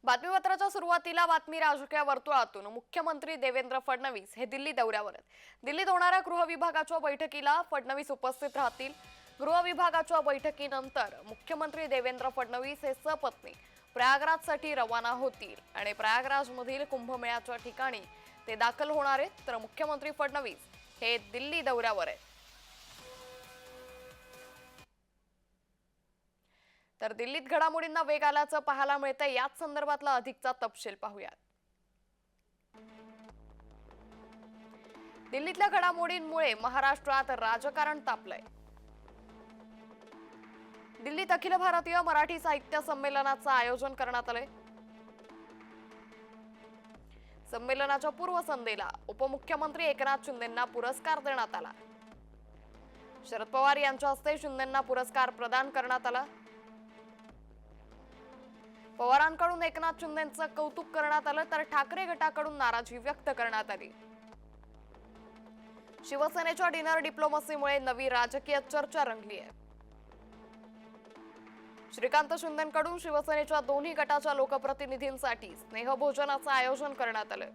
बातमीपत्राच्या सुरुवातीला बातमी राजकीय वर्तुळातून मुख्यमंत्री देवेंद्र फडणवीस हे दिल्ली दौऱ्यावर आहेत। दिल्लीत होणाऱ्या गृह विभागाच्या बैठकीला फडणवीस उपस्थित राहतील। गृह विभागाच्या बैठकीनंतर मुख्यमंत्री देवेंद्र फडणवीस हे सपत्नी प्रयागराजसाठी रवाना होतील आणि प्रयागराजमधील कुंभमेळ्याच्या ठिकाणी ते दाखल होणार आहेत। तर मुख्यमंत्री फडणवीस हे दिल्ली दौऱ्यावर आहेत। तर दिल्लीत घडामोडींना वेग आल्याचं पाहायला मिळतंय। याच संदर्भातला अधिकचा तपशील पाहूयात। दिल्लीतल्या घडामोडींमुळे महाराष्ट्रात राजकारण तापलंय। दिल्लीत अखिल भारतीय मराठी साहित्य संमेलनाचं आयोजन करण्यात आलंय। संमेलनाच्या पूर्वसंध्येला उपमुख्यमंत्री एकनाथ शिंदेंना पुरस्कार देण्यात आला। शरद पवार यांच्या हस्ते शिंदेंना पुरस्कार प्रदान करण्यात आला। पवारांकडून एकनाथ शिंदेंचं कौतुक करण्यात आलं तर ठाकरे गटाकडून नाराजी व्यक्त करण्यात आली। शिवसेनेच्या डिनर डिप्लोमसीमुळे नवी राजकीय चर्चा रंगली आहे। श्रीकांत शिंदेंकडून शिवसेनेच्या दोन्ही गटाच्या लोकप्रतिनिधींसाठी स्नेहभोजनाचं आयोजन करण्यात आलं।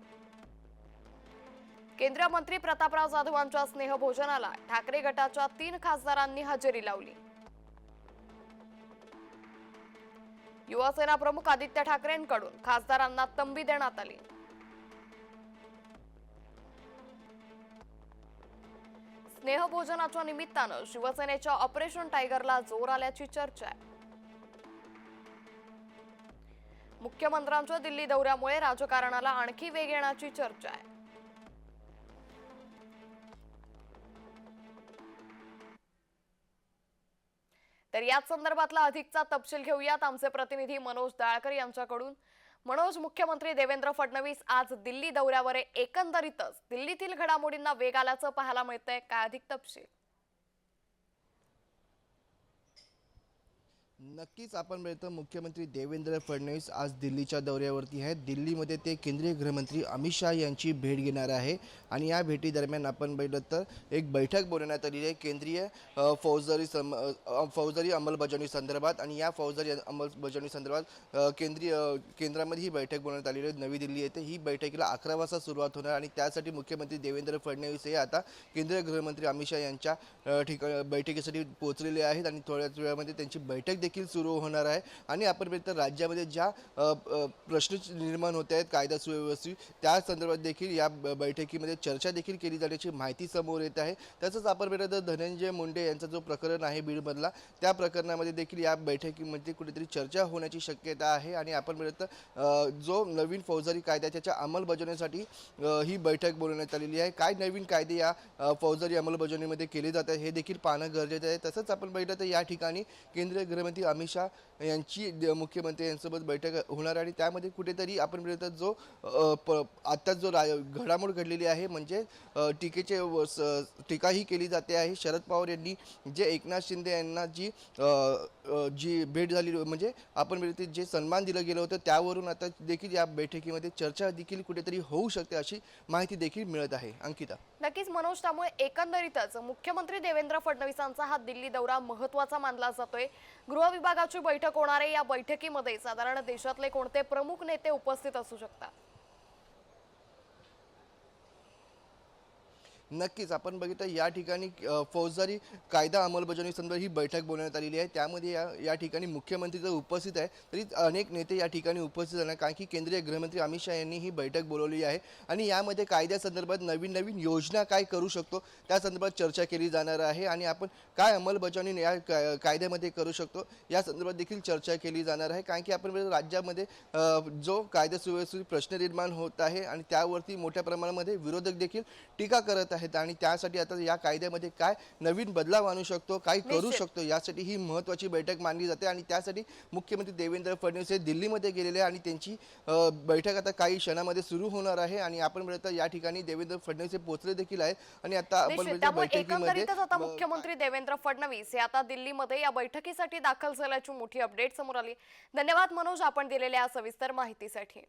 केंद्रीय मंत्री प्रतापराव जाधवांच्या स्नेहभोजनाला ठाकरे गटाच्या 3 खासदारांनी हजेरी लावली। युवासेना प्रमुख आदित्य ठाकरेंकडून खासदारांना तंबी देण्यात आली। स्नेहभोजनाच्या निमित्तानं शिवसेनेच्या ऑपरेशन टायगरला जोर आल्याची चर्चा आहे। मुख्यमंत्र्यांच्या दिल्ली दौऱ्यामुळे राजकारणाला आणखी वेग येण्याची चर्चा आहे। तर याच संदर्भातला अधिकचा तपशील घेऊयात आमचे प्रतिनिधी मनोज दाळकर यांच्याकडून। मनोज, मुख्यमंत्री देवेंद्र फडणवीस आज दिल्ली दौऱ्यावर आहे। एकंदरीतच दिल्लीतील घडामोडींना वेग आल्याचं पाहायला मिळतंय, काय अधिक तपशील? नक्कीच आपण बघतो मुख्यमंत्री देवेंद्र फडणवीस आज दिल्लीच्या दौऱ्यावरती आहेत। दिल्लीमध्ये ते केंद्रीय गृहमंत्री अमित शाह यांची भेट घेणार आहे आणि या भेटी दरम्यान आपण बघितलं तर एक बैठक बोलवण्यात आलेली आहे केंद्रीय फौजदारी अंमलबजावणी संदर्भात। आणि या फौजदारी अंमलबजावणी संदर्भात केंद्रामध्ये ही बैठक बोलवण्यात आलेली आहे। नवी दिल्ली येथे ही बैठकीला 11 वाजता सुरुवात होणार आणि त्यासाठी मुख्यमंत्री देवेंद्र फडणवीस हे आता केंद्रीय गृहमंत्री अमित शाह यांच्या बैठकीसाठी पोहोचलेले आहेत आणि थोड्याच वेळामध्ये त्यांची बैठक देखील सुरू होणार आहे। आणि आपण बघतो राज्यामध्ये ज्या प्रश्न निर्माण होत आहेत कायदा सुव्यवस्थेत त्या संदर्भात देखील या बैठकीमध्ये चर्चा देखील केली जाण्याची माहिती समोर येत आहे। तसंच आपण बघतो धनंजय मुंडे यांचा जो प्रकरण आहे बीडमधला, त्या प्रकरणामध्ये देखील या बैठकीमध्ये कुठेतरी चर्चा होण्याची शक्यता आहे। आणि आपण बघतो जो नवीन फौजदारी कायदा त्याच्या अंमलबजावणीसाठी ही बैठक बोलवण्यात आलेली आहे। काय नवीन कायदे या फौजदारी अंमलबजावणीमध्ये केले जातात हे देखील पाहणं गरजेचं आहे। तसंच आपण बघितलं तर या ठिकाणी केंद्रीय गृहमंत्री अमित शाह यांची मुख्यमंत्री यांच्यासोबत बैठक होणार आणि त्यामध्ये कुठेतरी आपण बघितलं जो आता जो घडामोड घडलेली आहे म्हणजे टीकाही केली जाते आहे। शरद पवार यांनी जे एकनाथ शिंदे यांना जी भेट झाली म्हणजे आपण बघितलं जे सन्मान दिलं गेलं होतं त्यावरून आता देखील या बैठकीमध्ये चर्चा देखील कुठेतरी होऊ शकते अशी माहिती देखील मिळत आहे। अंकिता, नक्कीच मनोज, त्यामुळे एकंदरीतच मुख्यमंत्री देवेंद्र फडणवीसांचा हा दिल्ली दौरा महत्त्वाचा मानला जातोय। गृह विभागाची बैठक होणार आहे। या बैठकीमध्ये साधारण देशातले कोणते प्रमुख नेते उपस्थित असू शकतात? नक्कीच आपण बघितलं या ठिकाणी फौजदारी कायदा अंमलबजावणी संदर्भात ही बैठक बोलवण्यात आलेली आहे। त्यामध्ये या ठिकाणी मुख्यमंत्री जर उपस्थित आहे तरी अनेक नेते या ठिकाणी उपस्थित आहेत, कारण की केंद्रीय गृहमंत्री अमित शाह यांनी ही बैठक बोलवली आहे आणि यामध्ये कायद्यासंदर्भात नवीन योजना काय करू शकतो त्या संदर्भात चर्चा केली जाणार आहे आणि आपण काय अंमलबजावणी या कायद्यामध्ये करू शकतो या संदर्भात देखील चर्चा केली जाणार आहे। कारण की आपण राज्यामध्ये जो कायदा सुव्यवस्थेत प्रश्न निर्माण होत आहे आणि त्यावरती मोठ्या प्रमाणामध्ये विरोधक देखील टीका करत आहेत आणि त्यासाठी आता या कायद्यामध्ये काय नवीन बदलाव आणू शकतो, काय करू शकतो यासाठी ही महत्त्वाची बैठक मानली जाते। आणि त्यासाठी मुख्यमंत्री देवेंद्र फडणवीस हे दिल्लीमध्ये गेलेले आणि त्यांची बैठक आता काही क्षणामध्ये सुरू होणार आहे। आणि आपण बघतो या ठिकाणी देवेंद्र फडणवीस हे पोहोचले देखील आहेत आणि आता आपण बैठकीमध्ये आता मुख्यमंत्री देवेंद्र फडणवीस हे आता दिल्लीमध्ये या बैठकीसाठी दाखल झाल्याची मोठी अपडेट समोर आली। धन्यवाद मनोज, आपण दिलेल्या सविस्तर माहितीसाठी।